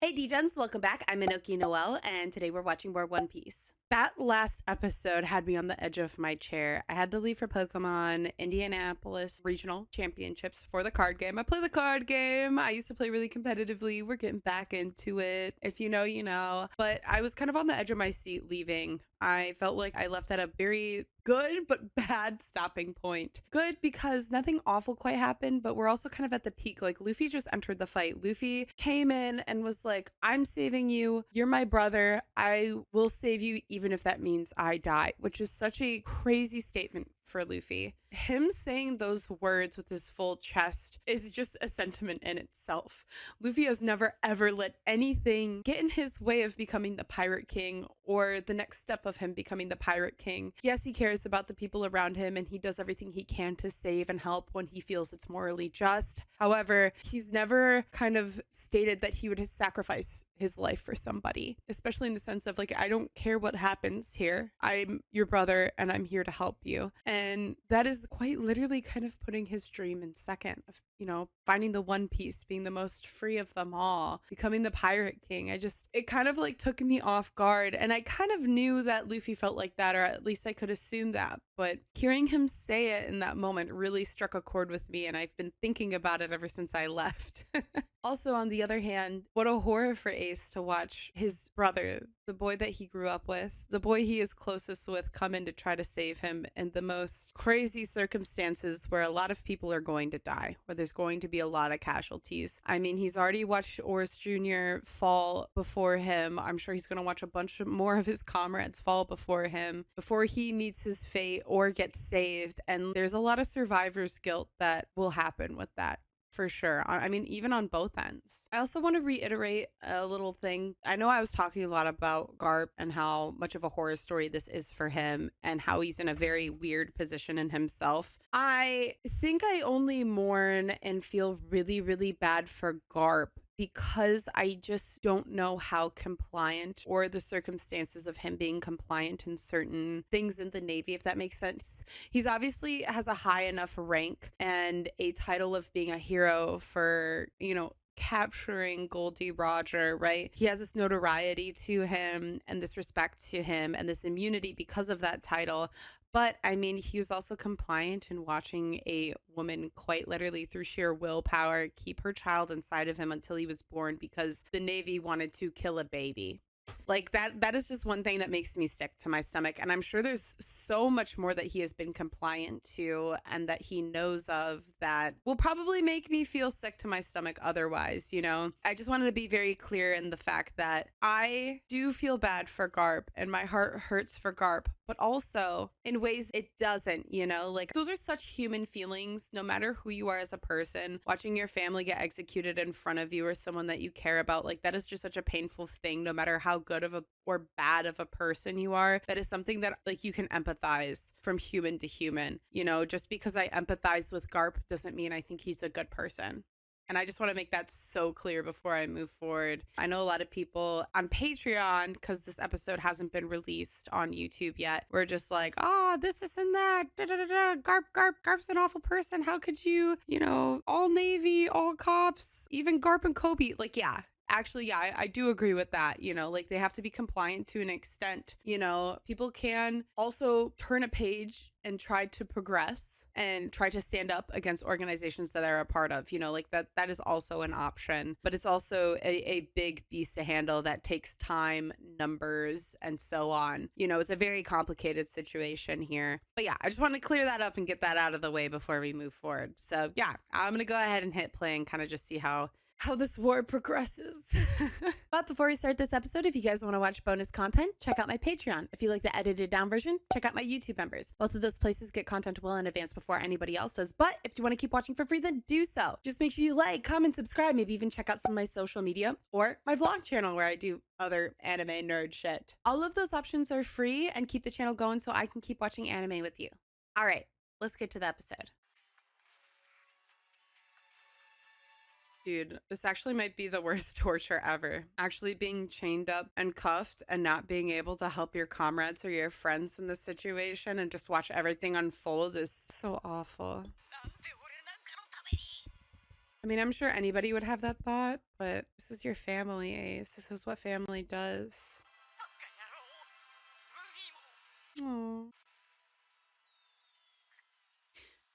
Hey D-Gens, welcome back. I'm Inoki Noel, and today we're watching more One Piece. That last episode had me on the edge of my chair. I had to leave for Pokemon Indianapolis Regional Championships for the card game. I play the card game. I used to play really competitively. We're getting back into it. If you know, you know. But I was kind of on the edge of my seat leaving. I felt like I left at a very good but bad stopping point. Good because nothing awful quite happened, but we're also kind of at the peak. Like Luffy just entered the fight. Luffy came in and was like, I'm saving you. You're my brother. I will save you even if that means I die, which is such a crazy statement for Luffy. Him saying those words with his full chest is just a sentiment in itself. Luffy has never ever let anything get in his way of becoming the Pirate King or the next step of him becoming the Pirate King. Yes, he cares about the people around him and he does everything he can to save and help when he feels it's morally just. However, he's never kind of stated that he would sacrifice his life for somebody, especially in the sense of like, I don't care what happens here. I'm your brother and I'm here to help you. And that is quite literally kind of putting his dream in second of, you know, finding the One Piece, being the most free of them all, becoming the Pirate King. It kind of like took me off guard. And I kind of knew that Luffy felt like that, or at least I could assume that. But hearing him say it in that moment really struck a chord with me. And I've been thinking about it ever since I left. Also, on the other hand, what a horror for Ace to watch his brother, the boy that he grew up with, the boy he is closest with, come in to try to save him in the most crazy circumstances where a lot of people are going to die, where there's going to be a lot of casualties. I mean, he's already watched Oris Jr. fall before him. I'm sure he's going to watch a bunch more of his comrades fall before him before he meets his fate or gets saved. And there's a lot of survivor's guilt that will happen with that. For sure. I mean, even on both ends. I also want to reiterate a little thing. I know I was talking a lot about Garp and how much of a horror story this is for him and how he's in a very weird position in himself. I think I only mourn and feel really, really bad for Garp because I just don't know how compliant or the circumstances of him being compliant in certain things in the Navy, if that makes sense. He's obviously has a high enough rank and a title of being a hero for, you know, capturing Goldie Roger, right? He has this notoriety to him and this respect to him and this immunity because of that title. But I mean, he was also compliant in watching a woman quite literally through sheer willpower keep her child inside of him until he was born because the Navy wanted to kill a baby. Like that is just one thing that makes me sick to my stomach. And I'm sure there's so much more that he has been compliant to and that he knows of that will probably make me feel sick to my stomach otherwise, you know? I just wanted to be very clear in the fact that I do feel bad for Garp and my heart hurts for Garp, but also in ways it doesn't, you know? Like those are such human feelings, no matter who you are as a person. Watching your family get executed in front of you or someone that you care about, like that is just such a painful thing, no matter how good of a or bad of a person you are. That is something that like you can empathize from human to human. You know, just because I empathize with Garp doesn't mean I think he's a good person. And I just want to make that so clear before I move forward. I know a lot of people on Patreon, because this episode hasn't been released on YouTube yet, we're just like, oh, this and that. Da, da, da, da. Garp's an awful person. How could you, you know, all Navy, all cops, even Garp and Kobe. Like, yeah. Actually, yeah, I do agree with that. You know, like they have to be compliant to an extent. You know, people can also turn a page and try to progress and try to stand up against organizations that they're a part of. You know, like that is also an option, but it's also a big beast to handle that takes time, numbers, and so on. You know, it's a very complicated situation here. But yeah, I just want to clear that up and get that out of the way before we move forward. So yeah, I'm going to go ahead and hit play and kind of just see how this war progresses. But before we start this episode, if you guys want to watch bonus content, check out my Patreon. If you like the edited down version, check out my YouTube members. Both of those places get content well in advance before anybody else does. But if you want to keep watching for free, then do so. Just make sure you like, comment, subscribe, maybe even check out some of my social media or my vlog channel where I do other anime nerd shit. All of those options are free and keep the channel going so I can keep watching anime with you. All right, let's get to the episode. Dude, this actually might be the worst torture ever. Actually being chained up and cuffed and not being able to help your comrades or your friends in this situation and just watch everything unfold is so awful. I mean, I'm sure anybody would have that thought, but this is your family, Ace. This is what family does. Aww.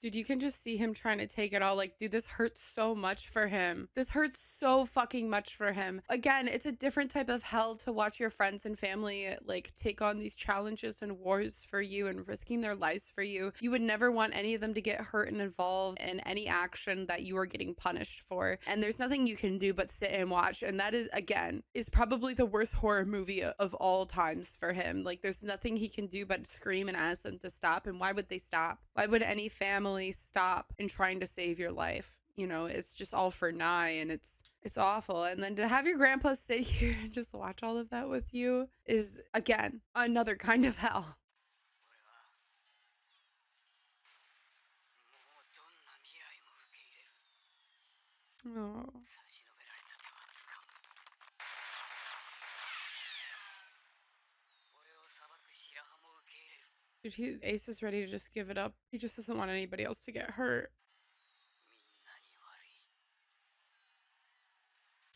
Dude, you can just see him trying to take it all. Like, dude, this hurts so much for him. This hurts so fucking much for him. Again, it's a different type of hell to watch your friends and family, like, take on these challenges and wars for you and risking their lives for you. You would never want any of them to get hurt and involved in any action that you are getting punished for. And there's nothing you can do but sit and watch. And that is, again, is probably the worst horror movie of all times for him. Like, there's nothing he can do but scream and ask them to stop. And why would they stop? Why would any family stop in trying to save your life? You know, it's just all for Nye, and it's awful. And then to have your grandpa sit here and just watch all of that with you is, again, another kind of hell. Oh. Dude, Ace is ready to just give it up. He just doesn't want anybody else to get hurt.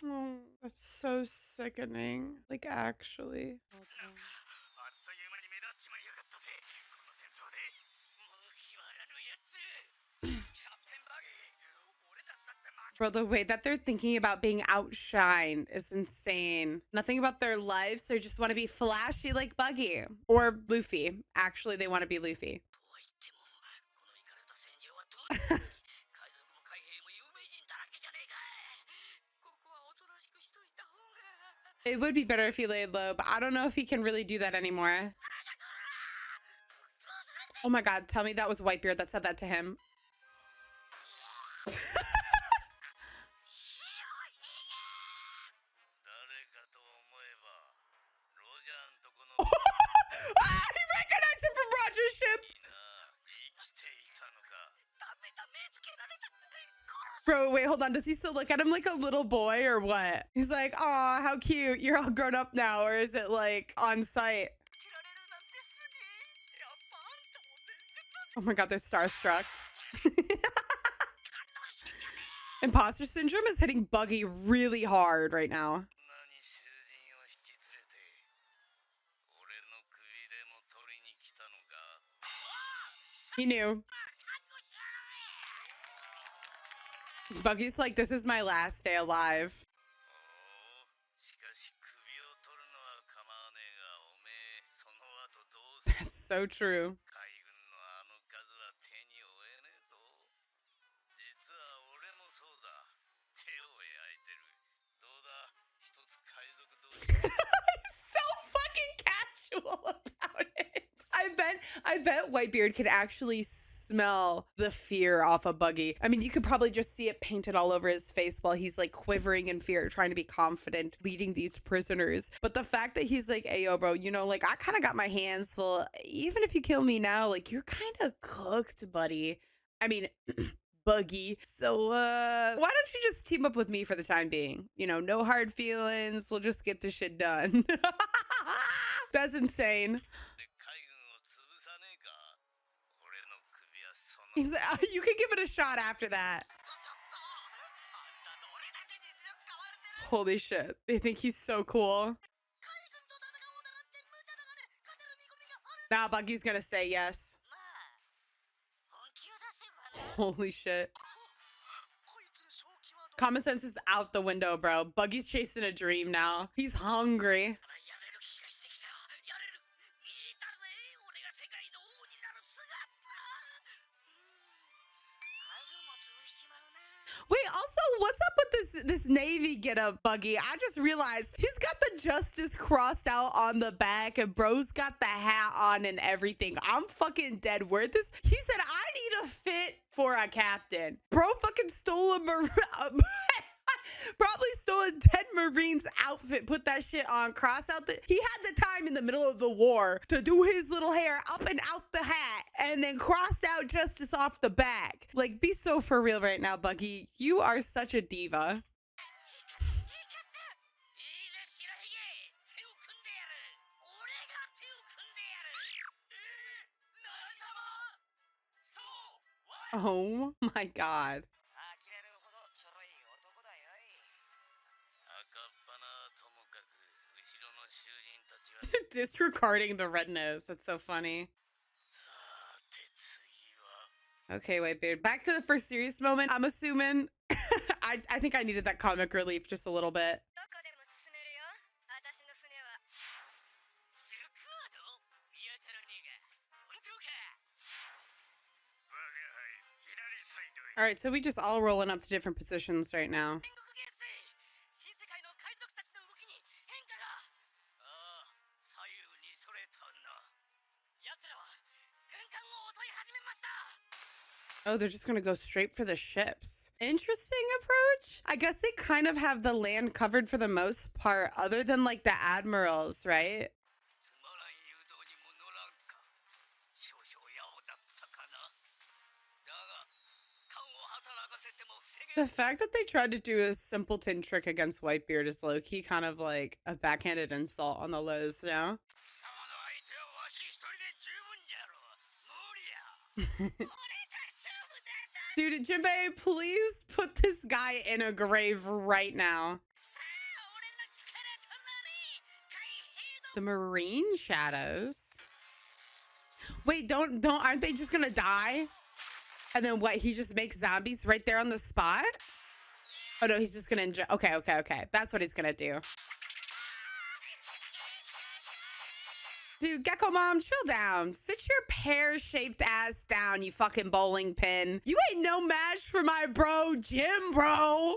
Oh, that's so sickening. Like, actually. Bro, the way that they're thinking about being outshined is insane. Nothing about their lives. They just want to be flashy like Buggy or Luffy. Actually, they want to be Luffy. It would be better if he laid low, but I don't know if he can really do that anymore. Oh my god, tell me that was Whitebeard that said that to him. He recognized him from Roger's ship! Bro, wait, hold on. Does he still look at him like a little boy or what? He's like, aw, how cute. You're all grown up now. Or is it like on site? Oh my god, they're starstruck. Imposter syndrome is hitting Buggy really hard right now. He knew. Buggy's like, this is my last day alive. That's so true. He's so fucking casual about it. I bet Whitebeard could actually smell the fear off of Buggy. I mean, you could probably just see it painted all over his face while he's like quivering in fear, trying to be confident, leading these prisoners. But the fact that he's like, hey, yo, bro, you know, like I kind of got my hands full. Even if you kill me now, like you're kind of cooked, buddy. I mean, Buggy. So why don't you just team up with me for the time being? You know, no hard feelings. We'll just get this shit done. That's insane. He's like, you can give it a shot after that. Holy shit. They think he's so cool. Now Buggy's gonna say yes. Holy shit. Common sense is out the window, bro. Buggy's chasing a dream now. He's hungry. Wait, also, what's up with this Navy getup, Buggy? I just realized he's got the justice crossed out on the back, and bro's got the hat on and everything. I'm fucking dead. Where this? He said, I need a fit for a captain. Bro fucking stole probably stole a dead Marine's outfit, put that shit on, cross out he had the time in the middle of the war to do his little hair up and out the hat, and then crossed out justice off the back. Like, be so for real right now, Buggy. You are such a diva. Oh my god. Disregarding the red nose. That's so funny. Okay, Whitebeard. Back to the first serious moment. I'm assuming. I think I needed that comic relief just a little bit. All right, so we just all rolling up to different positions right now. Oh, they're just gonna go straight for the ships. Interesting approach. I guess they kind of have the land covered for the most part, other than like the admirals, right? The fact that they tried to do a simpleton trick against Whitebeard is low-key kind of like a backhanded insult on the lows, you know? Dude, Jinbei, please put this guy in a grave right now. The marine shadows. Wait, aren't they just gonna die? And then what, he just makes zombies right there on the spot? Oh no, he's just gonna enjoy. Okay. That's what he's gonna do. Dude, Gecko Mom, chill down. Sit your pear-shaped ass down, you fucking bowling pin. You ain't no match for my bro, Jim, bro.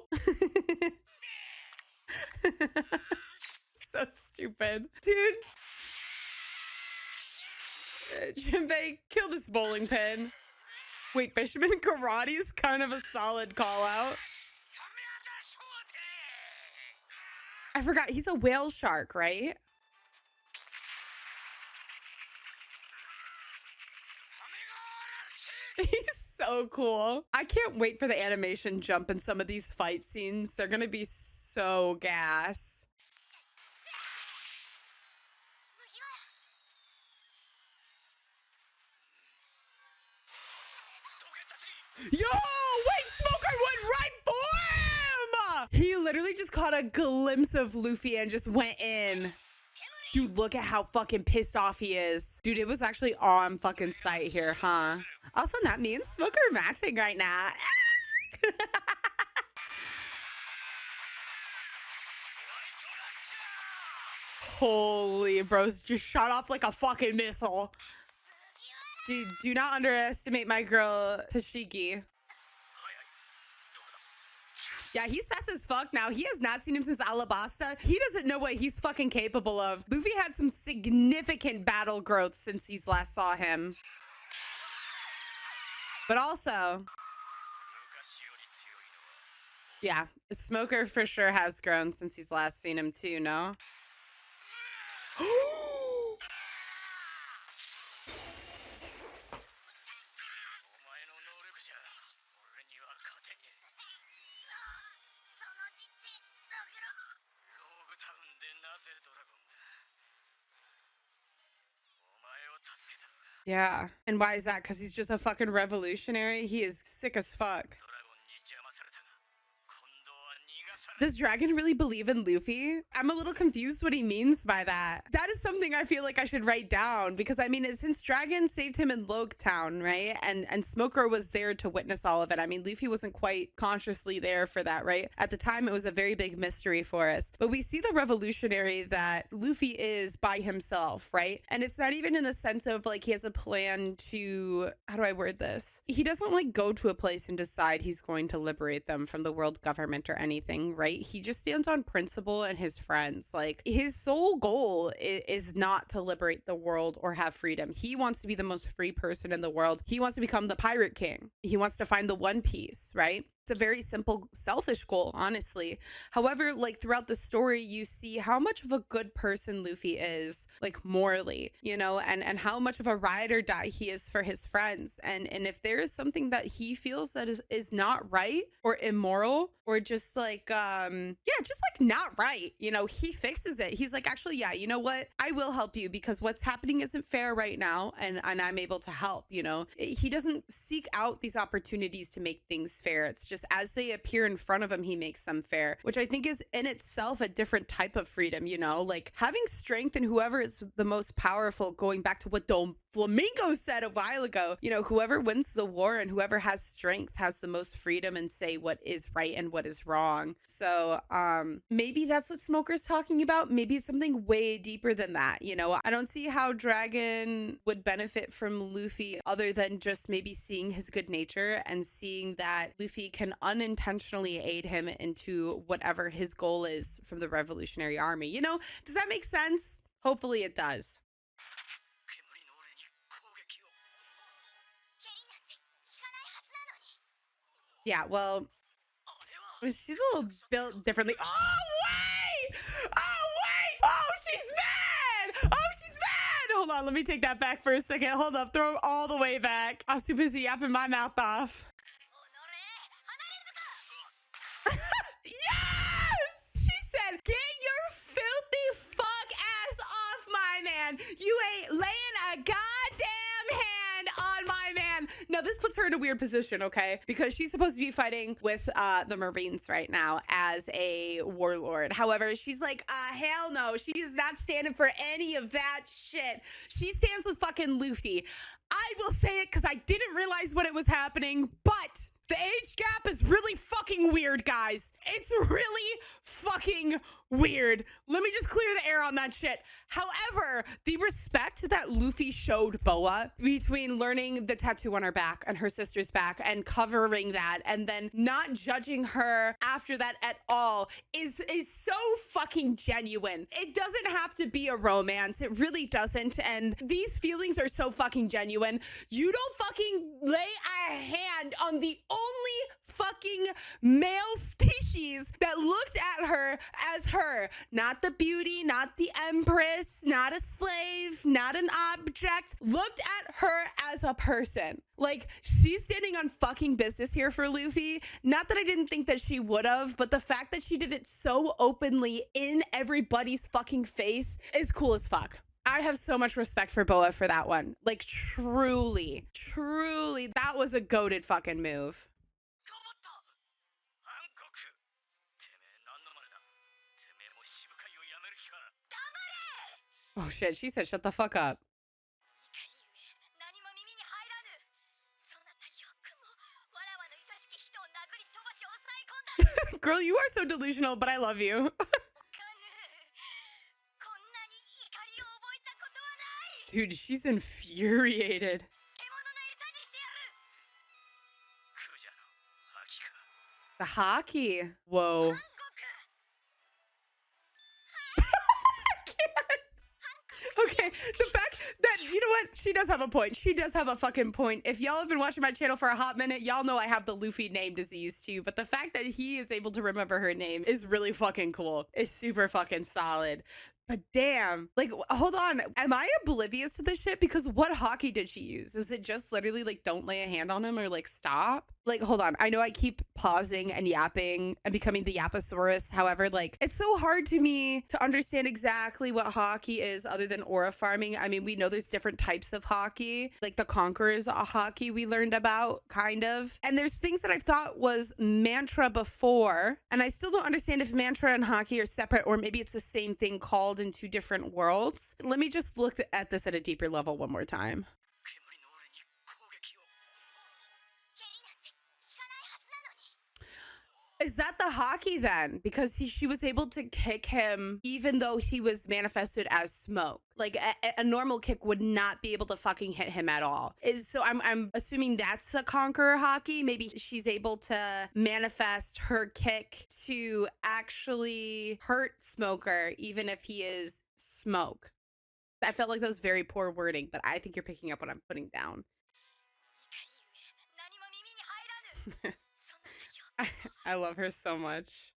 So stupid. Dude. Jinbei, kill this bowling pin. Wait, Fisherman Karate is kind of a solid call out. I forgot, he's a whale shark, right? He's so cool. I can't wait for the animation jump in some of these fight scenes. They're gonna be so gas. Yo, wait, Smoker went right for him! He literally just caught a glimpse of Luffy and just went in. Dude, look at how fucking pissed off he is. Dude, it was actually on fucking sight here, huh? Also, not me and Smoker matching right now. Holy bros, just shot off like a fucking missile. Dude, do not underestimate my girl, Tashiki. Yeah, he's fast as fuck now. He has not seen him since Alabasta. He doesn't know what he's fucking capable of. Luffy had some significant battle growth since he's last saw him. But also... yeah, Smoker for sure has grown since he's last seen him too, no? Yeah. And why is that? Because he's just a fucking revolutionary? He is sick as fuck. Does Dragon really believe in Luffy? I'm a little confused what he means by that. That is something I feel like I should write down because I mean, since Dragon saved him in Town, right? And Smoker was there to witness all of it. I mean, Luffy wasn't quite consciously there for that, right? At the time, it was a very big mystery for us. But we see the revolutionary that Luffy is by himself, right? And it's not even in the sense of like he has a plan to, how do I word this? He doesn't like go to a place and decide he's going to liberate them from the world government or anything, right? He just stands on principle and his friends. Like his sole goal is not to liberate the world or have freedom. He wants to be the most free person in the world. He wants to become the pirate king. He wants to find the One Piece, right? It's a very simple, selfish goal, honestly. However, like throughout the story, you see how much of a good person Luffy is, like morally, you know, and how much of a ride or die he is for his friends. And if there is something that he feels that is not right or immoral or just like, just like not right, you know, he fixes it. He's like, actually, yeah, you know what? I will help you because what's happening isn't fair right now. And I'm able to help, you know. He doesn't seek out these opportunities to make things fair. It's just as they appear in front of him, he makes them fair, which I think is in itself a different type of freedom, you know, like having strength in whoever is the most powerful, going back to what Dom Flamingo said a while ago, you know, whoever wins the war and whoever has strength has the most freedom and say what is right and what is wrong. So maybe that's what Smoker's talking about. Maybe it's something way deeper than that. You know, I don't see how Dragon would benefit from Luffy other than just maybe seeing his good nature and seeing that Luffy can unintentionally aid him into whatever his goal is from the Revolutionary Army. You know, does that make sense? Hopefully it does. Yeah, well, she's a little built differently. Oh, wait! Oh, wait! Oh, she's mad! Oh, she's mad! Hold on, let me take that back for a second. Hold up, throw it all the way back. I was too busy yapping my mouth off. Yes! She said, get your filthy fuck ass off my man. You ain't laying a goddamn hand on my man. Now, this puts her in a weird position, okay? Because she's supposed to be fighting with the Marines right now as a warlord. However, she's like, hell no. She is not standing for any of that shit. She stands with fucking Luffy. I will say it because I didn't realize when it was happening, but the age gap is really fucking weird, guys. It's really fucking weird. Let me just clear the air on that shit. However, the respect that Luffy showed Boa between learning the tattoo on her back and her sister's back and covering that and then not judging her after that at all is so fucking genuine. It doesn't have to be a romance. It really doesn't. And these feelings are so fucking genuine. You don't fucking lay a hand on the only fucking male species that looked at her as her. Not the beauty, not the empress, not a slave, not an object. Looked at her as a person. Like, she's standing on fucking business here for Luffy. Not that I didn't think that she would have, but the fact that she did it so openly in everybody's fucking face is cool as fuck. I have so much respect for Boa for that one. Like, truly, that was a goated fucking move. Oh shit, she said shut the fuck up. Girl, you are so delusional, but I love you. Dude, she's infuriated. The hockey. Whoa. Okay, the fact that, you know what? She does have a point. She does have a fucking point. If y'all have been watching my channel for a hot minute, y'all know I have the Luffy name disease too. But the fact that he is able to remember her name is really fucking cool. It's super fucking solid. But damn, like, hold on. Am I oblivious to this shit? Because what hockey did she use? Was it just literally like, don't lay a hand on him or like stop? Like, hold on. I know I keep pausing and yapping and becoming the Yapposaurus. However, like, it's so hard to me to understand exactly what hockey is other than aura farming. I mean, we know there's different types of hockey, like the Conqueror's hockey we learned about, kind of. And there's things that I've thought was mantra before. And I still don't understand if mantra and hockey are separate or maybe it's the same thing called in two different worlds. Let me just look at this at a deeper level one more time. Is that the hockey then? Because she was able to kick him even though he was manifested as smoke. Like a normal kick would not be able to fucking hit him at all. So I'm assuming that's the Conqueror hockey. Maybe she's able to manifest her kick to actually hurt Smoker even if he is smoke. I felt like that was very poor wording, but I think you're picking up what I'm putting down. I love her so much.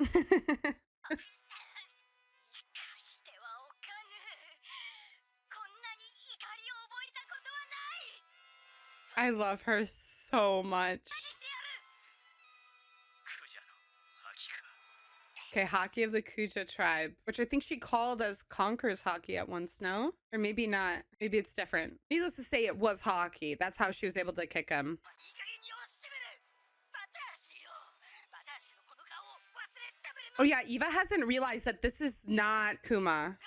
I love her so much. Okay, Hockey of the Kuja tribe, which I think she called as Conqueror's hockey at once, no? Or maybe not. Maybe it's different. Needless to say, it was hockey. That's how she was able to kick him. Oh yeah, Eva hasn't realized that this is not Kuma.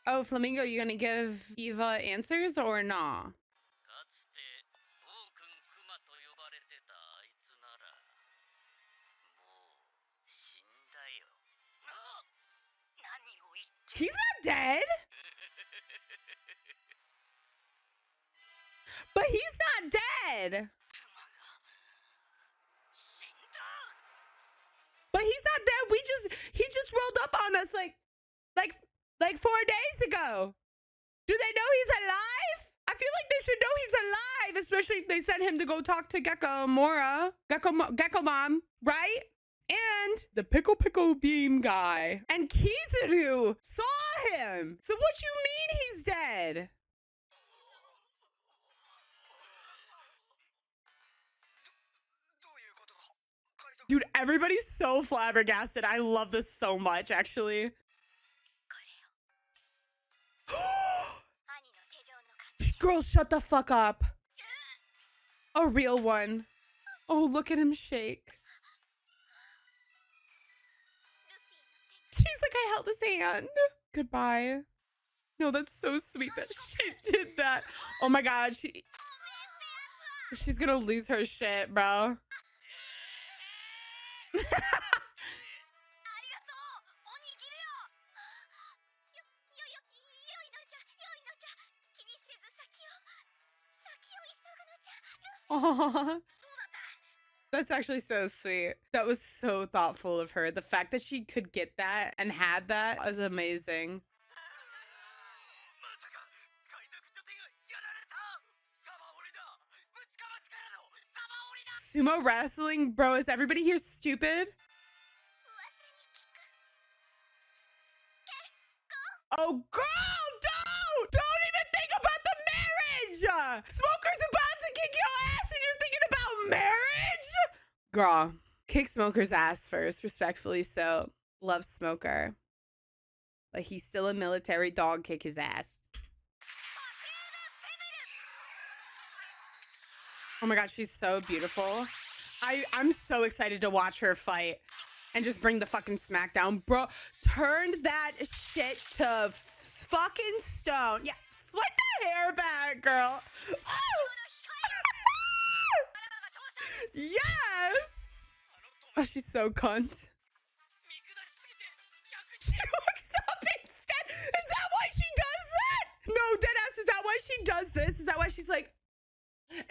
Oh, Flamingo, you gonna give Eva answers or nah? He's not dead. But he's not dead. But he's not dead. He just rolled up on us like 4 days ago. Do they know he's alive? I feel like they should know he's alive, especially if they sent him to go talk to Gecko Mom, right? And the Pickle Beam guy. And Kizaru saw him. So what you mean he's dead? Dude, everybody's so flabbergasted. I love this so much, actually. Girl, shut the fuck up. A real one. Oh, look at him shake. She's like, I held his hand. Goodbye. No, that's so sweet that she did that. Oh my god, she's gonna lose her shit, bro. Aww. That's actually so sweet. That was so thoughtful of her. The fact that she could get that and had that was amazing. Sumo wrestling? Bro, is everybody here stupid? Oh, girl, don't even think about the marriage! Smoker's about to kick your ass and you're thinking about marriage? Girl, kick Smoker's ass first, respectfully so. Love Smoker. But he's still a military dog, kick his ass. Oh my god, she's so beautiful. I'm so excited to watch her fight and just bring the fucking smackdown. Bro, turned that shit to fucking stone. Yeah, sweat that hair back, girl. Oh. Yes! Oh, she's so cunt. She looks up instead. Is that why she does that? No, deadass, is that why she does this? Is that why she's like...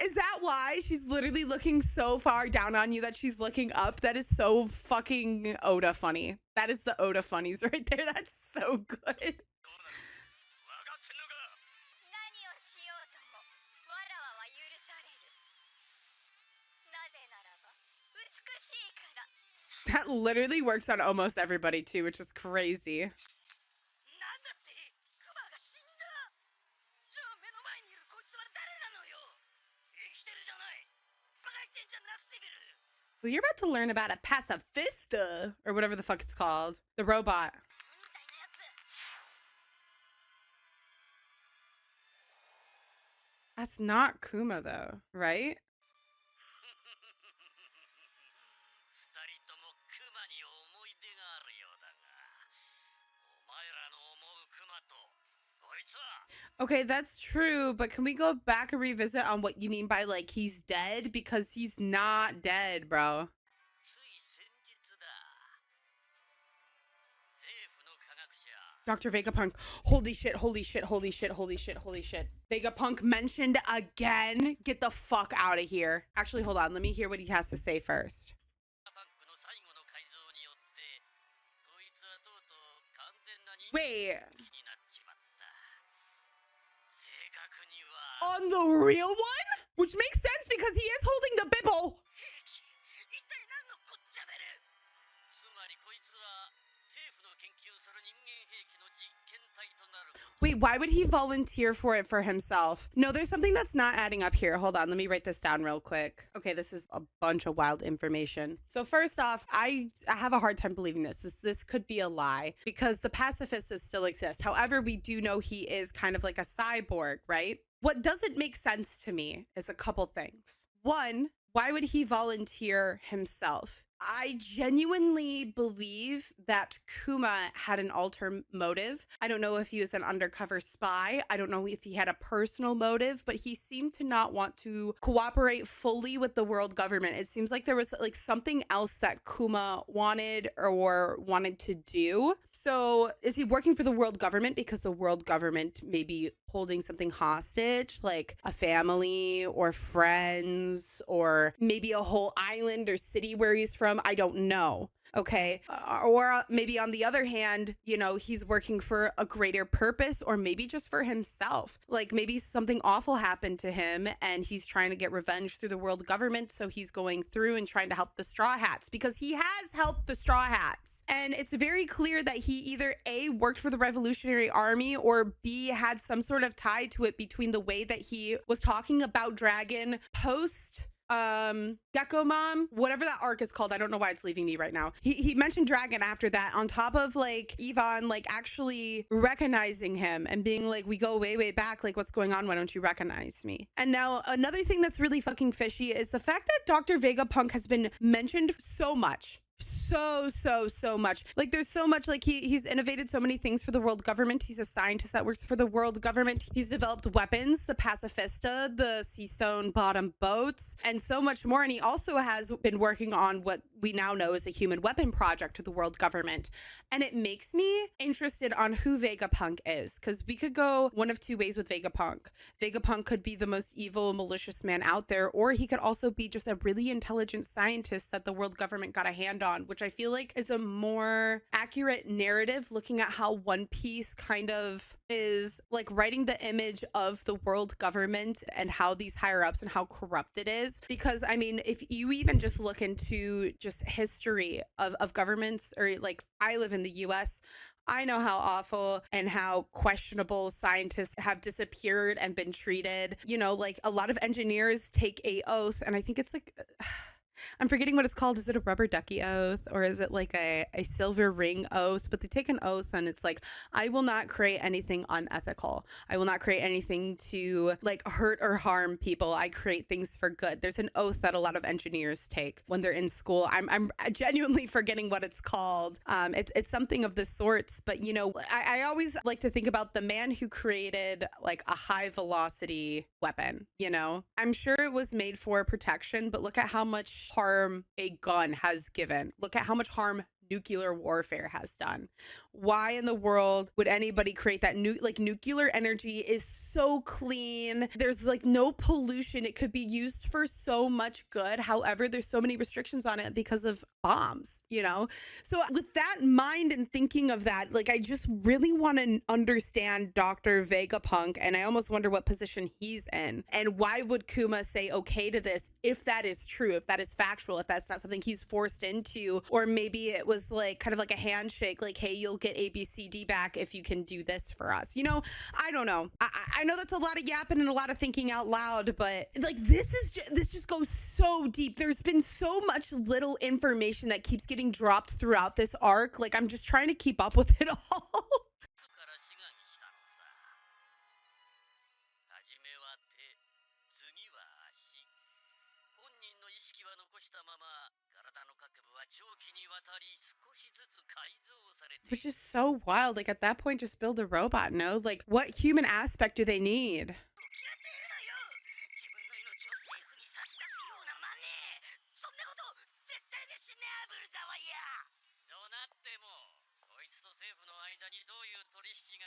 Is that why she's literally looking so far down on you that she's looking up? That is so fucking Oda funny. That is the Oda funnies right there. That's so good. That literally works on almost everybody too, which is crazy. Well, you're about to learn about a pacifista, or whatever the fuck it's called. The robot. That's not Kuma though, right? Okay, that's true, but can we go back and revisit on what you mean by like he's dead? Because he's not dead, bro. Dr. Vegapunk. Holy shit, holy shit, holy shit, holy shit, holy shit. Vegapunk mentioned again. Get the fuck out of here. Actually, hold on. Let me hear what he has to say first. Wait. On the real one? Which makes sense because he is holding the bibble. Wait, why would he volunteer for it for himself? No, there's something that's not adding up here. Hold on, let me write this down real quick. Okay, this is a bunch of wild information. So first off, I have a hard time believing this. This could be a lie because the pacifistas still exist. However, we do know he is kind of like a cyborg, right? What doesn't make sense to me is a couple things. One, why would he volunteer himself? I genuinely believe that Kuma had an ulterior motive. I don't know if he was an undercover spy. I don't know if he had a personal motive, but he seemed to not want to cooperate fully with the world government. It seems like there was like something else that Kuma wanted to do. So is he working for the world government because the world government may be holding something hostage, like a family or friends, or maybe a whole island or city where he's from? I don't know. Okay. Or maybe on the other hand, you know, he's working for a greater purpose, or maybe just for himself. Like maybe something awful happened to him and he's trying to get revenge through the world government. So he's going through and trying to help the Straw Hats because he has helped the Straw Hats. And it's very clear that he either A, worked for the Revolutionary Army, or B, had some sort of tie to it between the way that he was talking about Dragon post Gecko Mom, whatever that arc is called. I don't know why it's leaving me right now. He mentioned Dragon after that, on top of like Yvonne like actually recognizing him and being like, we go way back, like what's going on, why don't you recognize me? And now another thing that's really fucking fishy is the fact that Dr. Vegapunk has been mentioned so much. So much. Like there's so much, like he's innovated so many things for the world government. He's a scientist that works for the world government. He's developed weapons, the pacifista, the sea stone bottom boats, and so much more. And he also has been working on what we now know is a human weapon project to the world government. And it makes me interested on who Vegapunk is, because we could go one of two ways with Vegapunk. Vegapunk could be the most evil, malicious man out there, or he could also be just a really intelligent scientist that the world government got a hand on, which I feel like is a more accurate narrative, looking at how One Piece kind of is like writing the image of the world government and how these higher ups and how corrupt it is. Because I mean, if you even just look into just history of governments, or like I live in the US, I know how awful and how questionable scientists have disappeared and been treated. You know, like a lot of engineers take a oath, and I think it's like I'm forgetting what it's called. Is it a rubber ducky oath, or is it like a silver ring oath? But they take an oath and it's like, I will not create anything unethical. I will not create anything to like hurt or harm people. I create things for good. There's an oath that a lot of engineers take when they're in school. I'm genuinely forgetting what it's called. It's something of the sorts, but you know, I always like to think about the man who created like a high velocity weapon. You know, I'm sure it was made for protection, but look at how much harm a gun has given. Look at how much harm nuclear warfare has done. Why in the world would anybody create that? Nuclear energy is so clean. There's like no pollution. It could be used for so much good. However, there's so many restrictions on it because of bombs, you know? So with that in mind and thinking of that, like I just really want to understand Dr. Vegapunk, and I almost wonder what position he's in. And why would Kuma say okay to this if that is true, if that is factual, if that's not something he's forced into, or maybe it was like kind of like a handshake, like, hey, you'll get ABCD back if you can do this for us. You know, I don't know. I know that's a lot of yapping and a lot of thinking out loud, but like this just goes so deep. There's been so much little information that keeps getting dropped throughout this arc. Like I'm just trying to keep up with it all. Which is so wild. Like at that point, just build a robot, no? Like what human aspect do they need?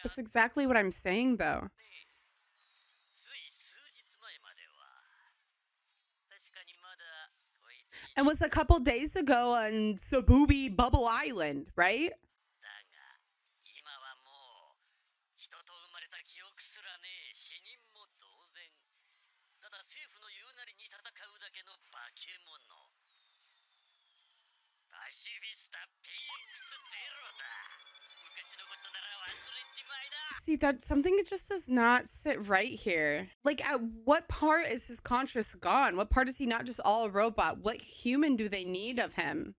That's exactly what I'm saying though. And was a couple days ago on Sabubi Bubble Island, right? See, that something just does not sit right here. Like, at what part is his conscience gone? What part is he not just all a robot? What human do they need of him?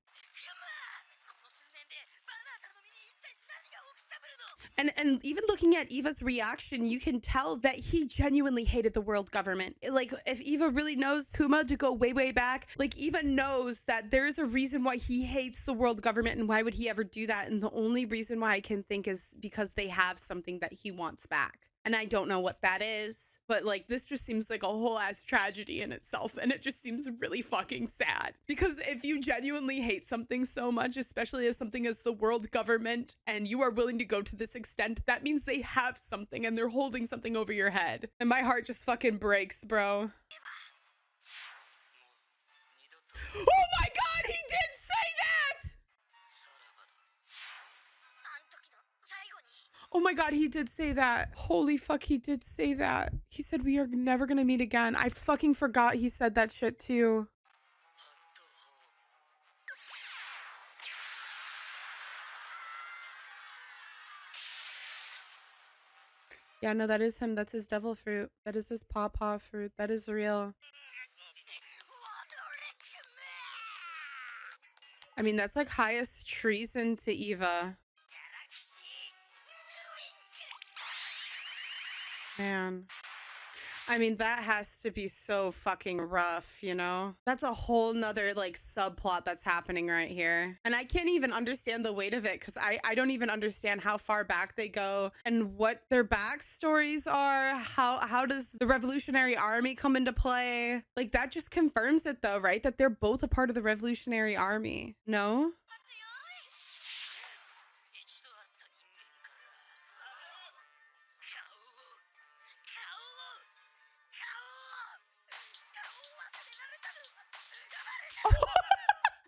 And even looking at Eva's reaction, you can tell that he genuinely hated the world government. Like, if Eva really knows Kuma to go way, way back, like, Eva knows that there's a reason why he hates the world government, and why would he ever do that? And the only reason why I can think is because they have something that he wants back. And I don't know what that is, but like, this just seems like a whole ass tragedy in itself. And it just seems really fucking sad, because if you genuinely hate something so much, especially as something as the world government, and you are willing to go to this extent, that means they have something and they're holding something over your head. And my heart just fucking breaks, bro. Oh my God, he did say that! Oh my God, he did say that. Holy fuck, he did say that. He said we are never gonna meet again. I fucking forgot he said that shit too. Yeah, no, that is him. That's his devil fruit. That is his pawpaw fruit. That is real. I mean, that's like highest treason to Eva. Man. I mean, that has to be so fucking rough, you know? That's a whole nother like subplot that's happening right here. And I can't even understand the weight of it, because I don't even understand how far back they go and what their backstories are. How does the Revolutionary Army come into play? Like, that just confirms it though, right? That they're both a part of the Revolutionary Army. No?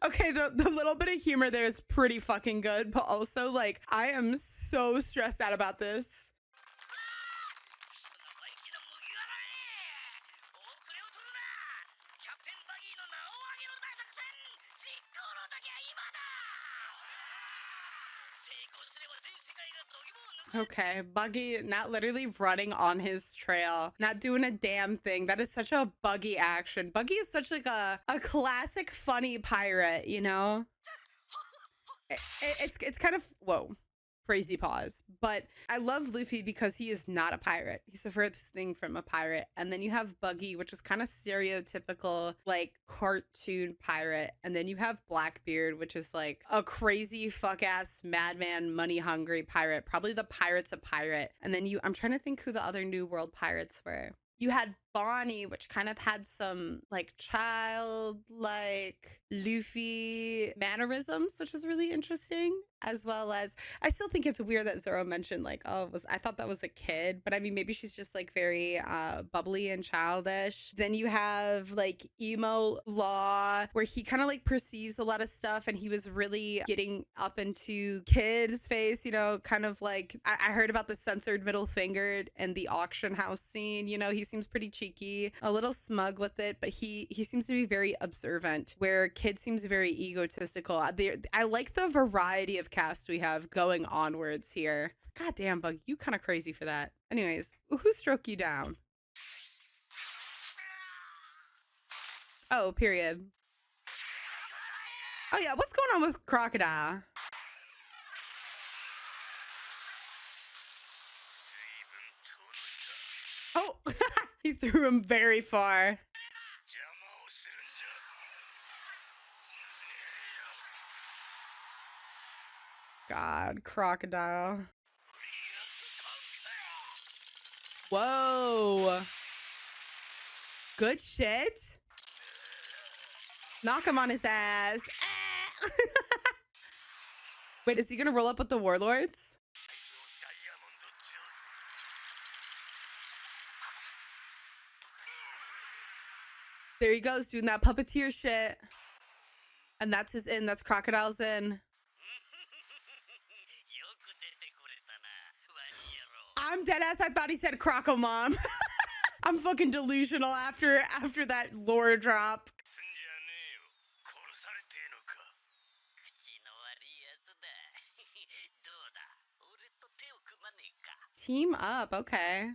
Okay, the little bit of humor there is pretty fucking good, but also, like, I am so stressed out about this. Okay, Buggy not literally running on his trail, not doing a damn thing. That is such a Buggy action. Buggy is such like a classic funny pirate, you know? It's kind of, whoa, crazy pause. But I love Luffy because he is not a pirate. He's the furthest thing from a pirate. And then you have Buggy, which is kind of stereotypical, like cartoon pirate. And then you have Blackbeard, which is like a crazy fuck ass madman, money hungry pirate. Probably the pirate's a pirate. And then I'm trying to think who the other New World pirates were. You had Bonnie, which kind of had some like childlike Luffy mannerisms, which was really interesting. As well as, I still think it's weird that Zoro mentioned like, oh, I thought that was a kid, but I mean, maybe she's just like very bubbly and childish. Then you have like emo Law, where he kind of like perceives a lot of stuff, and he was really getting up into Kid's face, you know, kind of like, I heard about the censored middle finger and the auction house scene, you know, he seems pretty cheeky, a little smug with it, but he seems to be very observant, where Kid seems very egotistical. I like the variety of cast we have going onwards here. God damn, Bug, you kind of crazy for that. Anyways, who stroked you down? Oh, period. Oh yeah, what's going on with Crocodile? Oh, he threw him very far. God, Crocodile. Whoa. Good shit. Knock him on his ass. Wait, is he gonna roll up with the warlords? There he goes, doing that puppeteer shit. And that's his in. That's Crocodile's in. I'm dead ass. I thought he said Croco Mom. I'm fucking delusional after that lore drop. Team up. Okay.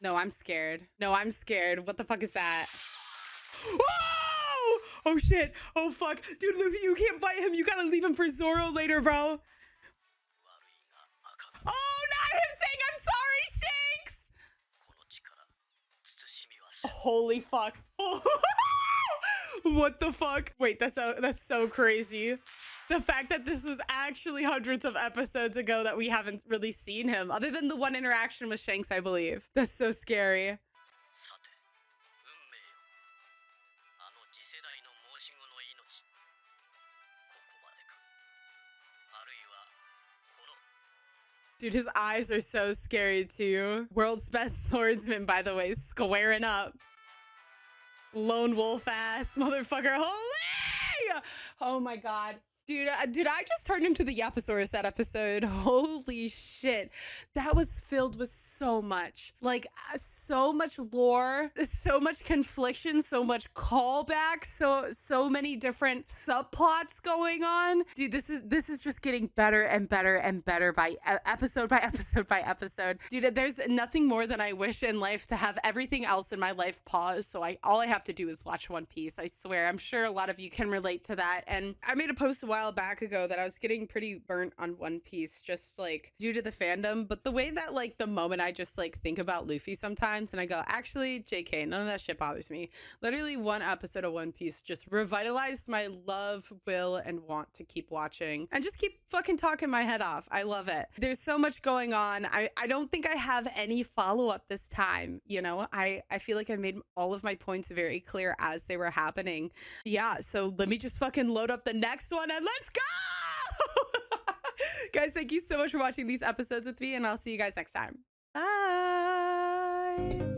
No, I'm scared. No, I'm scared. What the fuck is that? Whoa! Oh shit. Oh fuck. Dude, Luffy, you can't fight him. You gotta leave him for Zoro later, bro. Oh, not him saying I'm sorry, Shanks! Holy fuck. What the fuck? Wait, that's so crazy. The fact that this was actually hundreds of episodes ago that we haven't really seen him, other than the one interaction with Shanks, I believe. That's so scary. Dude, his eyes are so scary too. World's best swordsman, by the way, squaring up. Lone wolf ass motherfucker. Holy! Oh my god. Dude, did I just turn into the Yaposaurus that episode? Holy shit. That was filled with so much. Like, so much lore, so much confliction, so much callback, so many different subplots going on. Dude, this is just getting better and better and better by episode by episode by episode. Dude, there's nothing more than I wish in life to have everything else in my life pause, so all I have to do is watch One Piece. I swear. I'm sure a lot of you can relate to that. And I made a post a while back ago that I was getting pretty burnt on One Piece, just like due to the fandom, but the way that like the moment I just like think about Luffy sometimes and I go, actually, JK, none of that shit bothers me. Literally one episode of One Piece just revitalized my love, will, and want to keep watching and just keep fucking talking my head off. I love it. There's so much going on. I don't think I have any follow-up this time, you know. I feel like I made all of my points very clear as they were happening. Yeah, so let me just fucking load up the next one and let's go! Guys, thank you so much for watching these episodes with me, and I'll see you guys next time. Bye!